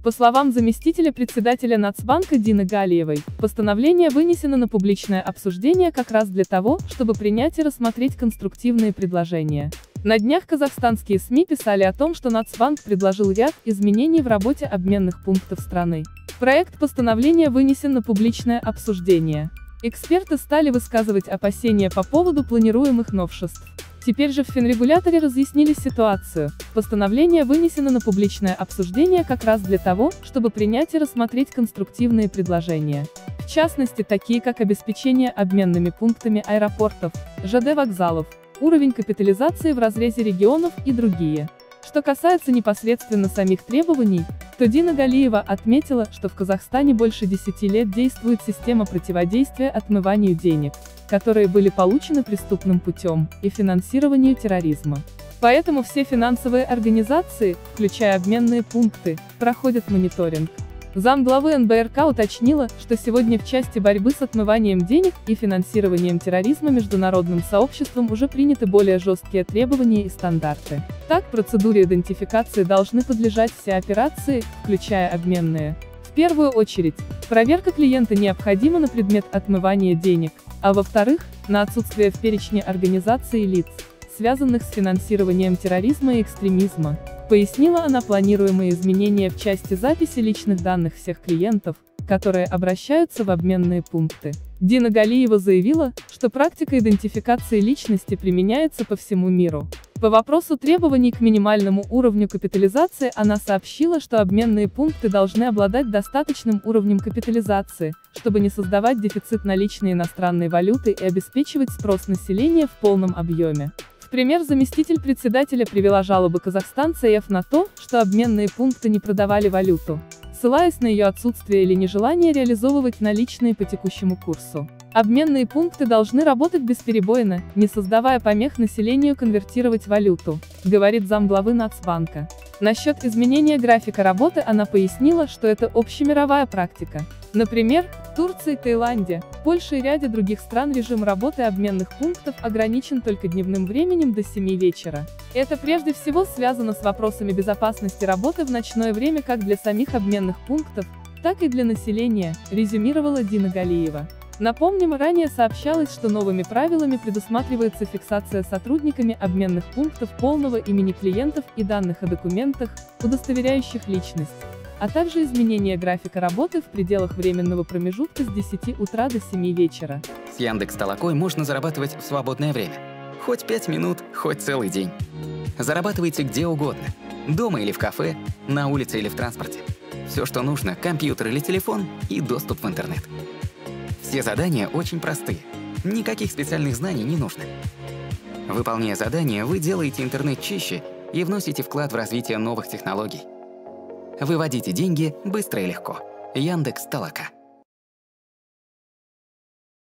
По словам заместителя председателя Нацбанка Дины Галиевой, постановление вынесено на публичное обсуждение как раз для того, чтобы принять и рассмотреть конструктивные предложения. На днях казахстанские СМИ писали о том, что Нацбанк предложил ряд изменений в работе обменных пунктов страны. Проект постановления вынесен на публичное обсуждение. Эксперты стали высказывать опасения по поводу планируемых новшеств. Теперь же в Финрегуляторе разъяснили ситуацию. Постановление вынесено на публичное обсуждение как раз для того, чтобы принять и рассмотреть конструктивные предложения. В частности, такие как обеспечение обменными пунктами аэропортов, ЖД-вокзалов, уровень капитализации в разрезе регионов и другие. Что касается непосредственно самих требований, то Дина Галиева отметила, что в Казахстане больше 10 лет действует система противодействия отмыванию денег, которые были получены преступным путем, и финансированию терроризма. Поэтому все финансовые организации, включая обменные пункты, проходят мониторинг. Замглавы НБРК уточнила, что сегодня в части борьбы с отмыванием денег и финансированием терроризма международным сообществом уже приняты более жесткие требования и стандарты. Так, процедуре идентификации должны подлежать все операции, включая обменные. В первую очередь, проверка клиента необходима на предмет отмывания денег, а во-вторых, на отсутствие в перечне организаций и лиц, связанных с финансированием терроризма и экстремизма. Пояснила она планируемые изменения в части записи личных данных всех клиентов, которые обращаются в обменные пункты. Дина Галиева заявила, что практика идентификации личности применяется по всему миру. По вопросу требований к минимальному уровню капитализации она сообщила, что обменные пункты должны обладать достаточным уровнем капитализации, чтобы не создавать дефицит наличной иностранной валюты и обеспечивать спрос населения в полном объеме. В пример заместитель председателя привела жалобы казахстанцев на то, что обменные пункты не продавали валюту, ссылаясь на ее отсутствие или нежелание реализовывать наличные по текущему курсу. Обменные пункты должны работать бесперебойно, не создавая помех населению конвертировать валюту, говорит замглавы Нацбанка. Насчет изменения графика работы она пояснила, что это общемировая практика. Например, в Турции, Таиланде, Польше и ряде других стран режим работы обменных пунктов ограничен только дневным временем до 7 вечера. Это прежде всего связано с вопросами безопасности работы в ночное время как для самих обменных пунктов, так и для населения, резюмировала Дина Галиева. Напомним, ранее сообщалось, что новыми правилами предусматривается фиксация сотрудниками обменных пунктов полного имени клиентов и данных о документах, удостоверяющих личность, а также изменение графика работы в пределах временного промежутка с 10 утра до 7 вечера. С Яндекс.Толокой можно зарабатывать в свободное время. Хоть 5 минут, хоть целый день. Зарабатывайте где угодно. Дома или в кафе, на улице или в транспорте. Все, что нужно, компьютер или телефон и доступ в интернет. Все задания очень простые. Никаких специальных знаний не нужно. Выполняя задания, вы делаете интернет чище и вносите вклад в развитие новых технологий. Выводите деньги быстро и легко. Яндекс.Толока.